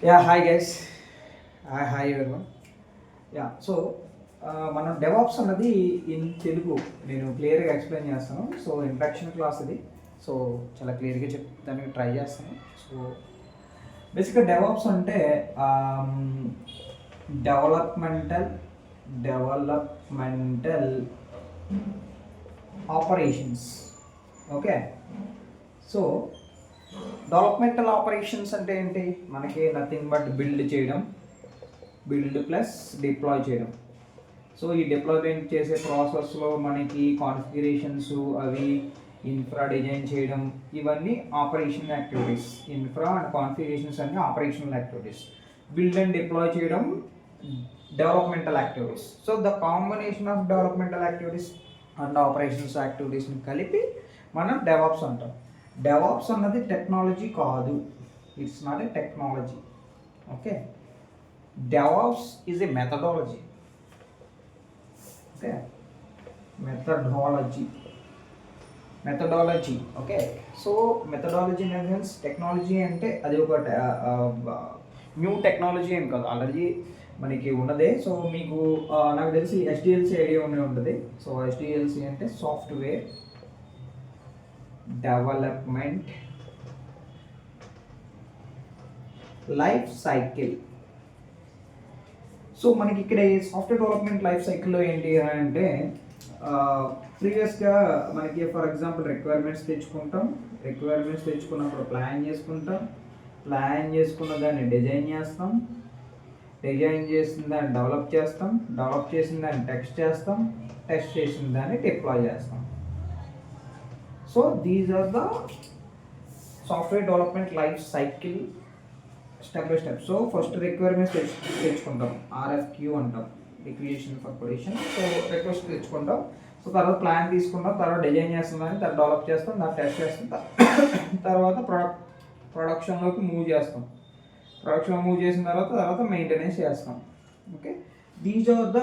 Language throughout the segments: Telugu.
Yeah hi guys. Hi everyone. So మనం డెవాప్స్ అన్నది ఇన్ తెలుగు నేను క్లియర్గా ఎక్స్ప్లెయిన్ చేస్తాను. సో ఇంట్రడక్షన్ క్లాస్ ఇది. సో చాలా క్లియర్గా దానికి ట్రై చేస్తాను. సో బేసిక్గా డెవాప్స్ అంటే developmental developmental operations. Okay. So developmental operations అంటే ఏంటి? మనకి nothing but build plus deploy చేయడం. సో ఈ డిప్లాయ్మెంట్ చేసే ప్రాసెస్లో మనకి కాన్ఫిగరేషన్స్ అవి ఇన్ఫ్రా డిజైన్ చేయడం, ఇవన్నీ operation activities. Infra and configurations అన్ని operational activities. Build and deploy చేయడం developmental activities. So the combination of developmental activities and operations యాక్టివిటీస్ని కలిపి మనం డెవాప్స్ అంటాం. డెవాప్స్ అన్నది టెక్నాలజీ కాదు. It's not a technology. Okay. DevOps is a methodology. Okay. Methodology. Okay. So methodology in sense technology అంటే అది ఒక న్యూ టెక్నాలజీ ఏం కాదు, ఆల్రెడీ మనకి ఉన్నదే. సో మీకు నాకు తెలిసి ఎస్డిఎల్సి ఐడియా ఉంటుంది. సో ఎస్డిఎల్సి అంటే software development life cycle. So మనకి ఇక్కడ సాఫ్ట్వేర్ డెవలప్మెంట్ లైఫ్ సైకిల్లో ఏంటి అంటే ప్రీవియస్గా మనకి ఫర్ ఎగ్జాంపుల్ రిక్వైర్మెంట్స్ తెచ్చుకున్నప్పుడు ప్లాన్ చేసుకున్న దాన్ని డిజైన్ చేసిన దాన్ని డెవలప్ చేసిన దాన్ని టెస్ట్ చేసిన దాన్ని డిప్లాయ్ చేస్తాం. So these are the software development life cycle step by step. So first requirements తెచ్చుకుంటాం, ఆర్ఎఫ్క్యూ అంటాం, requisition for production. So request తెచ్చుకుంటాం. సో తర్వాత ప్లాన్ తీసుకుంటాం, తర్వాత డిజైన్ చేస్తాం, తర్వాత డెవలప్ చేస్తాం, దాన్ని టెస్ట్ చేస్తాం, తర్వాత ప్రొడక్షన్లోకి మూవ్ చేస్తాం. మూవ్ చేసిన తర్వాత మెయింటెనెన్స్ చేస్తాం. Okay. These are the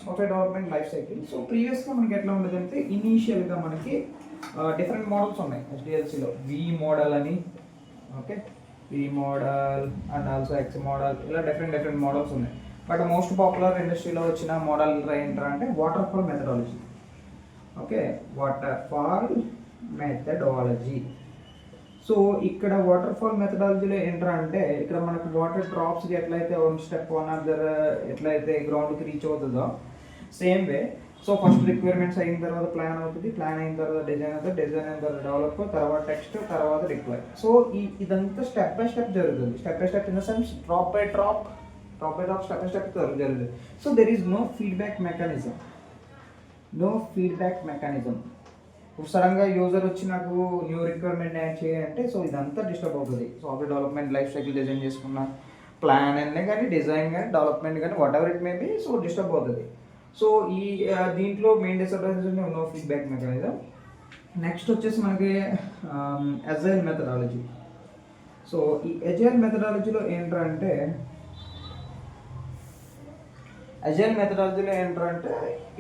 software development life cycle. So ప్రీవియస్గా మనకి ఎట్లా ఉండదంటే ఇనీషియల్గా మనకి డిఫరెంట్ మోడల్స్ ఉన్నాయి ఎస్డిఎల్సిలో. వి మోడల్ అని, okay, V model and also X model, ఇలా డిఫరెంట్ మోడల్స్ ఉన్నాయి. బట్ మోస్ట్ పాపులర్ ఇండస్ట్రీలో వచ్చిన మోడల్ ఏంటంటే waterfall methodology. Okay, waterfall methodology. So ఇక్కడ వాటర్ ఫాల్ మెథడాలజీలో ఏంటంటే ఇక్కడ మనకు వాటర్ డ్రాప్స్కి ఎట్లయితే వన్ అదర్ ఎట్లయితే గ్రౌండ్కి రీచ్ అవుతుందో same way. So first requirements అయిన తర్వాత ప్లాన్ అవుతుంది, ప్లాన్ అయిన తర్వాత డిజైన్ అవుతుంది, డిజైన్ అయిన తర్వాత డెవలప్, తర్వాత టెక్స్ట్, తర్వాత డిప్లాయ్. సో ఇదంతా స్టెప్ బై స్టెప్ జరుగుతుంది. Step by step in the sense drop by drop step by step జరుగుతుంది. So there is no feedback mechanism. సడన్గా యూజర్ వచ్చి నాకు న్యూ రిక్వైర్మెంట్ యాడ్ చేయాలంటే సో ఇదంతా డిస్టర్బ్ అవుతుంది. Software development life cycle design చేసుకున్న ప్లాన్ అనే కానీ డిజైన్ కానీ డెవలప్మెంట్ కానీ whatever it may be, so disturb అవుతుంది. సో ఈ దీంట్లో main disadvantage no feedback mechanism. Next వచ్చేసి మనకి అజైల్ మెథడాలజీ. సో ఈ అజైల్ మెథడాలజీలో ఏంటంటే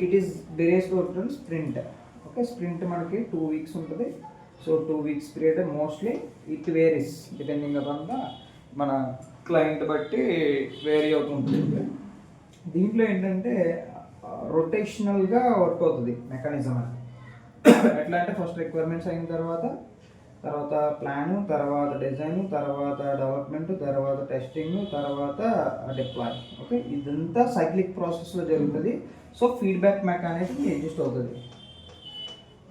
it is based on sprint. Okay, sprint మనకి 2 weeks ఉంటుంది. So 2 weeks period mostly it varies depending upon the మన క్లయింట్ బట్టి వేరీ అవుతుంటుంది. దీంట్లో ఏంటంటే రొటేషనల్గా వర్క్ అవుతుంది మెకానిజం అని. ఎట్లా అంటే ఫస్ట్ రిక్వైర్మెంట్స్ అయిన తర్వాత ప్లాను, తర్వాత డిజైన్, తర్వాత డెవలప్మెంట్, తర్వాత టెస్టింగ్, తర్వాత డిప్లాయ్. ఓకే, ఇదంతా సైక్లిక్ ప్రాసెస్లో జరుగుతుంది. సో ఫీడ్బ్యాక్ మెకానిజం అడ్జస్ట్ అవుతుంది.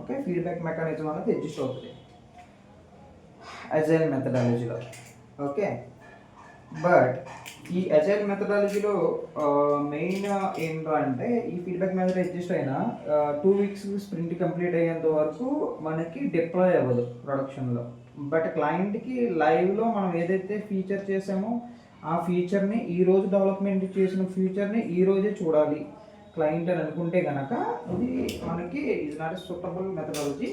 ఓకే, ఫీడ్బ్యాక్ మెకానిజం అనేది అడ్జస్ట్ అవుతుంది అజైల్ మెథడాలజీలో. ఓకే, బట్ ఈ అజైల్ మెథడాలజీలో మెయిన్ ఏంటంటే ఈ ఫీడ్బ్యాక్ మెథడ్ అడ్జస్ట్ అయినా 2 weeks స్ప్రింట్ కంప్లీట్ అయ్యేంత వరకు మనకి డిప్లాయ్ అవ్వదు ప్రొడక్షన్లో. బట్ క్లయింట్కి లైవ్లో మనం ఏదైతే ఫీచర్ చేసామో ఆ ఫీచర్ని ఈరోజు డెవలప్మెంట్ చేసిన ఫీచర్ని ఈరోజే చూడాలి క్లయింట్ అని అనుకుంటే కనుక ఇది మనకి is not a suitable methodology.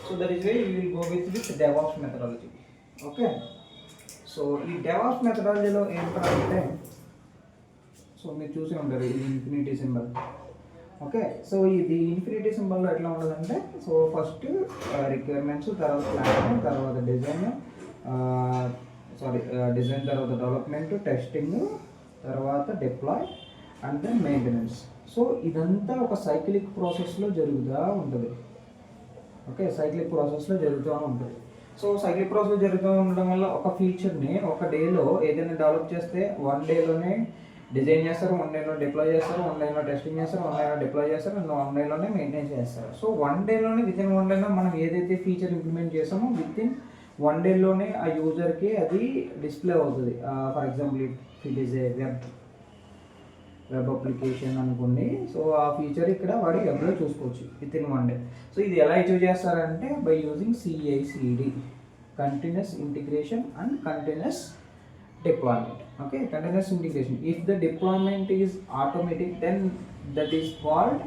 So that is why we will go with DevOps methodology. Okay. So ఈ డెవాప్స్ మెథడాలజీలో ఏంటంటే సో మీరు చూసి ఉంటారు ఇది ఇన్ఫినిటీ సింబల్. ఓకే, సో ఇది ఇన్ఫినిటీ సింబల్లో ఎట్లా ఉండదంటే సో ఫస్ట్ రిక్వైర్మెంట్స్, తర్వాత ప్లాన్, తర్వాత డిజైన్, డిజైన్ తర్వాత డెవలప్మెంట్, టెస్టింగ్, తర్వాత deploy and then maintenance. So ఇదంతా ఒక సైక్లిక్ ప్రాసెస్లో జరుగుతూ ఉంటుంది. ఓకే, సైక్లిక్ ప్రాసెస్లో జరుగుతూ ఉంటుంది. సో సైక్లిక్ ప్రాసెస్ జరుగుతూ ఉండడం వల్ల ఒక ఫీచర్ని ఒక డేలో ఏదైనా డెవలప్ చేస్తే 1 డేలోనే డిజైన్ చేస్తారు, 1 డేలో డిప్లాయ్ చేస్తారు, 1 డేలో టెస్టింగ్ చేస్తారు, 1 డేలో డిప్లాయ్ చేస్తారు, అండ్ 1 డేలోనే మెయింటైన్ చేస్తారు. సో 1 డేలోనే విత్ ఇన్ 1 డేలో మనం ఏదైతే ఫీచర్ ఇంప్లిమెంట్ చేసామో విత్ ఇన్ 1 డేలోనే ఆ యూజర్కి అది డిస్ప్లే అవుతుంది. For example it is a web application అనుకోండి. సో ఆ ఫీచర్ ఇక్కడ వాడి వెబ్లో చూసుకోవచ్చు విత్ ఇన్ 1 డే. సో ఇది ఎలా అచీవ్ చేస్తారంటే by using CI/CD, continuous integration and continuous deployment. Okay, continuous integration. If the deployment is automatic, then that is called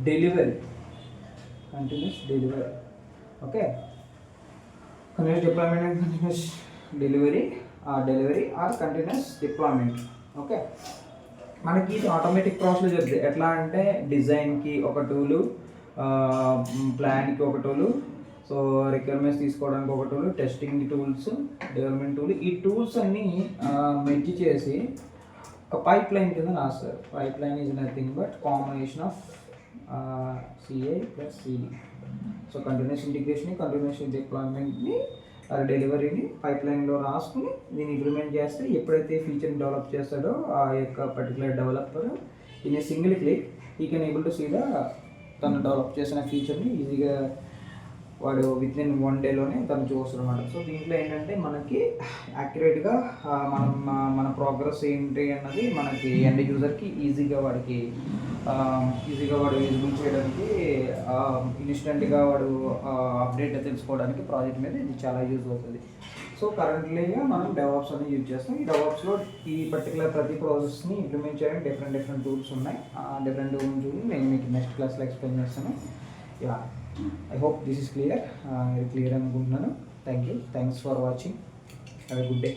delivery. Continuous delivery. Okay, continuous deployment and continuous delivery or continuous deployment. Okay, మనకి ఇది ఆటోమేటిక్ ప్రాసెస్ జరుగుతుంది. ఎట్లా అంటే డిజైన్కి ఒక టూలు, ప్లాన్కి ఒక టూలు, సో రిక్వైర్మెంట్స్ తీసుకోవడానికి ఒక tool, testing tools, development tool, ఈ టూల్స్ అన్నీ మెర్జ్ చేసి ఒక పైప్ లైన్ కింద రాస్తారు. Pipeline is nothing but combination of CI + CD. So continuous integration, continuous డిప్లాయ్మెంట్ని డెలివరీని పైప్ లైన్లో రాసుకుని దీన్ని ఇంప్లిమెంట్ చేస్తే ఎప్పుడైతే ఫీచర్ని డెవలప్ చేస్తాడో ఆ యొక్క particular developer in a single click ఈ కెన్ ఏబుల్ టు సీ తను డెవలప్ చేసిన ఫీచర్ని ఈజీగా వాడు విత్ ఇన్ 1 డేలోనే తను చూస్తాడు అనమాట. సో దీంట్లో ఏంటంటే మనకి యాక్యురేట్గా మన ప్రోగ్రెస్ ఏంటి అన్నది మనకి ఎండ్ యూజర్కి ఈజీగా వాడు విజిబుల్ చేయడానికి, ఇన్స్టెంట్గా వాడు అప్డేట్ తెలుసుకోవడానికి ప్రాజెక్ట్ మీద ఇది చాలా యూజ్ అవుతుంది. సో కరెంట్లీగా మనం డెవాప్స్ అనేది యూజ్ చేస్తాం. ఈ డెవాప్స్లో ఈ పర్టికులర్ ప్రతి ప్రాసెస్ని ఇంప్లిమెంట్ చేయడానికి డిఫరెంట్ టూల్స్ ఉన్నాయి. డిఫరెంట్ టూల్స్ నేను మీకు నెక్స్ట్ క్లాస్లో ఎక్స్ప్లెయిన్ చేస్తాను. Yeah, I hope this is clear. Clear అనుకుంటున్నాను. Thank you. Thanks for watching. Have a good day.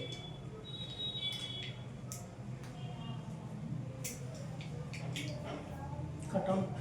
Cut out.